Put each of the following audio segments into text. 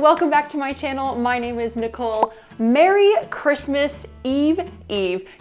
welcome back to my channel. My name is Nicole. Merry Christmas Eve.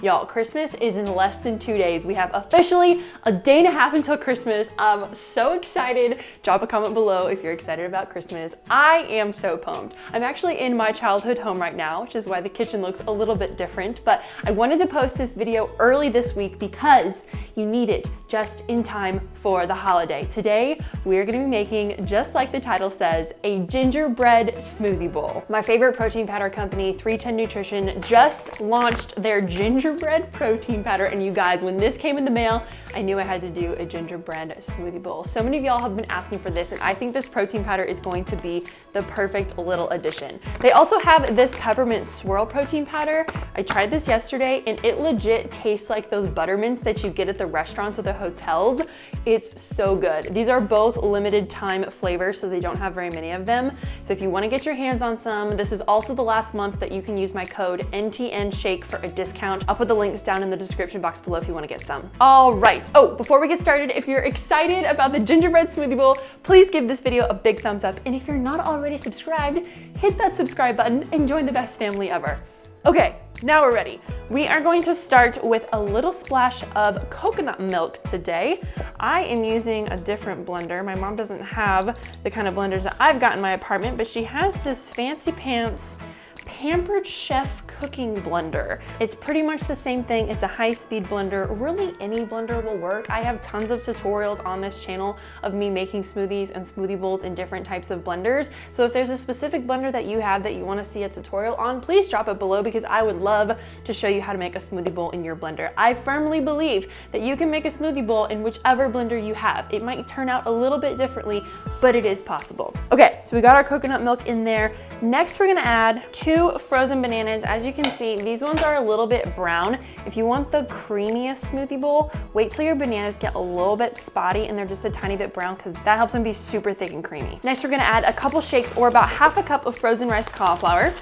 Y'all, Christmas is in less than 2 days. We have officially a day and a half until Christmas. I'm so excited. Drop a comment below if you're excited about Christmas. I am so pumped. I'm actually in my childhood home right now, which is why the kitchen looks a little bit different, but I wanted to post this video early this week because you need it just in time for the holiday. Today, we're gonna be making, just like the title says, a gingerbread smoothie bowl. My favorite protein powder company, 310 Nutrition, just launched their gingerbread protein powder, and you guys, when this came in the mail, I knew I had to do a gingerbread smoothie bowl. So many of y'all have been asking for this, and I think this protein powder is going to be the perfect little addition. They also have this peppermint swirl protein powder. I tried this yesterday, and it legit tastes like those buttermints that you get at the restaurants or the hotels. It's so good. These are both limited time flavors, so they don't have very many of them. So if you want to get your hands on some, this is also the last month that you can use my code NTNSHAKE for a discount. I'll put the links down in the description box below if you want to get some. All right. Oh, before we get started, if you're excited about the gingerbread smoothie bowl, please give this video a big thumbs up. And if you're not already subscribed, hit that subscribe button and join the best family ever. Okay, now we're ready. We are going to start with a little splash of coconut milk today. I am using a different blender. My mom doesn't have the kind of blenders that I've got in my apartment, but she has this fancy pants Pampered Chef cooking blender. It's pretty much the same thing. It's a high-speed blender. Really, any blender will work. I have tons of tutorials on this channel of me making smoothies and smoothie bowls in different types of blenders. So if there's a specific blender that you have that you want to see a tutorial on, please drop it below because I would love to show you how to make a smoothie bowl in your blender. I firmly believe that you can make a smoothie bowl in whichever blender you have. It might turn out a little bit differently, but it is possible. Okay, so we got our coconut milk in there. Next, we're gonna add 2 frozen bananas. As you can see, these ones are a little bit brown. If you want the creamiest smoothie bowl, wait till your bananas get a little bit spotty and they're just a tiny bit brown because that helps them be super thick and creamy. Next, we're gonna add a couple shakes or about half a cup of frozen rice cauliflower.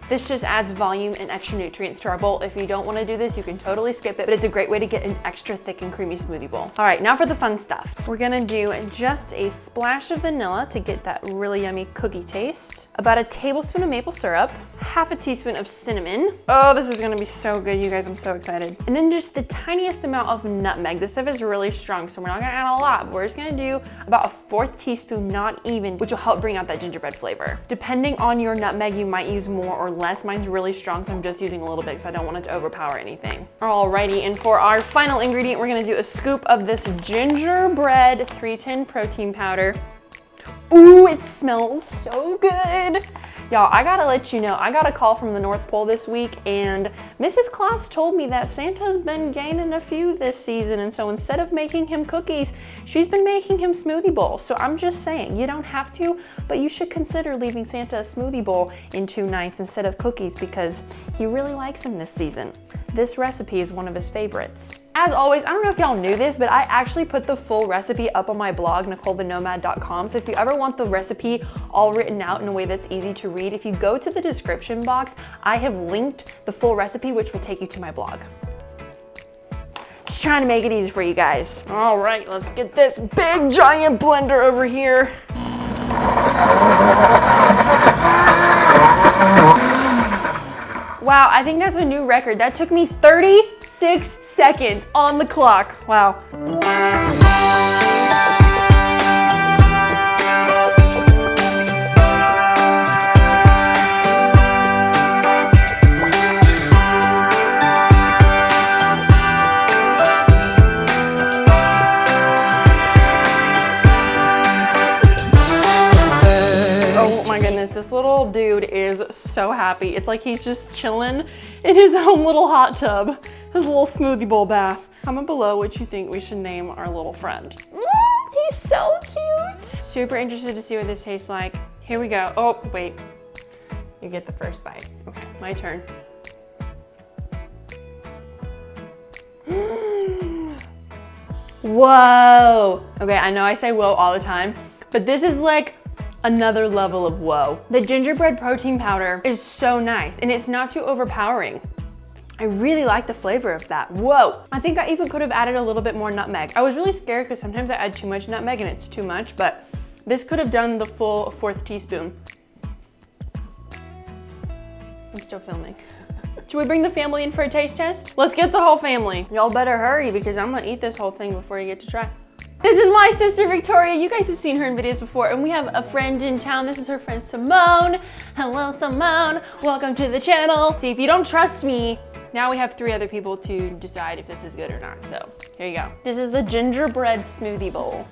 This just adds volume and extra nutrients to our bowl. If you don't want to do this, you can totally skip it, but it's a great way to get an extra thick and creamy smoothie bowl. All right, now for the fun stuff. We're gonna do just a splash of vanilla to get that really yummy cookie taste, about a tablespoon of maple syrup, half a teaspoon of cinnamon. Oh, this is gonna be so good, you guys, I'm so excited. And then just the tiniest amount of nutmeg. This stuff is really strong, so we're not gonna add a lot, but we're just gonna do about a 1/4 teaspoon, not even, which will help bring out that gingerbread flavor. Depending on your nutmeg, you might use more or less. Mine's really strong, so I'm just using a little bit because I don't want it to overpower anything. Alrighty, and for our final ingredient, we're gonna do a scoop of this gingerbread 310 protein powder. Ooh, it smells so good. Y'all, I gotta let you know, I got a call from the North Pole this week, and Mrs. Claus told me that Santa's been gaining a few this season, and so instead of making him cookies, she's been making him smoothie bowls. So I'm just saying, you don't have to, but you should consider leaving Santa a smoothie bowl in 2 nights instead of cookies because he really likes them this season. This recipe is one of his favorites. As always, I don't know if y'all knew this, but I actually put the full recipe up on my blog, NicoleTheNomad.com. So if you ever want the recipe all written out in a way that's easy to read, if you go to the description box, I have linked the full recipe, which will take you to my blog. Just trying to make it easy for you guys. All right, let's get this big giant blender over here. Wow, I think that's a new record. That took me 36 seconds on the clock. Wow. This little dude is so happy. It's like he's just chilling in his own little hot tub, his little smoothie bowl bath. Comment below what you think we should name our little friend. He's so cute. Super interested to see what this tastes like. Here we go. Oh, wait. You get the first bite. Okay, my turn. Whoa. Okay, I know I say whoa all the time, but this is like another level of whoa. The gingerbread protein powder is so nice and it's not too overpowering. I really like the flavor of that. Whoa. I think I even could have added a little bit more nutmeg. I was really scared because sometimes I add too much nutmeg and it's too much, but this could have done the full 1/4 teaspoon. I'm still filming. Should we bring the family in for a taste test? Let's get the whole family. Y'all better hurry because I'm gonna eat this whole thing before you get to try. This is my sister Victoria. You guys have seen her in videos before, and we have a friend in town. This is her friend Simone. Hello, Simone. Welcome to the channel. See, if you don't trust me, now we have 3 other people to decide if this is good or not. So here you go. This is the gingerbread smoothie bowl.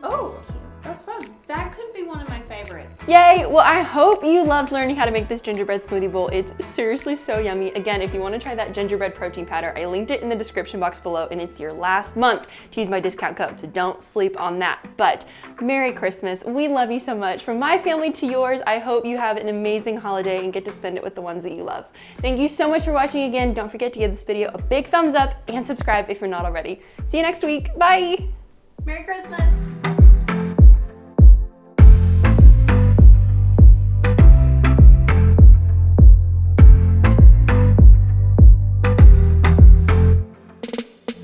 Oh, that's fun. That could be one of my favorites. Yay! Well, I hope you loved learning how to make this gingerbread smoothie bowl. It's seriously so yummy. Again, if you want to try that gingerbread protein powder, I linked it in the description box below, and it's your last month to use my discount code, so don't sleep on that. But Merry Christmas. We love you so much. From my family to yours, I hope you have an amazing holiday and get to spend it with the ones that you love. Thank you so much for watching again. Don't forget to give this video a big thumbs up and subscribe if you're not already. See you next week. Bye! Merry Christmas!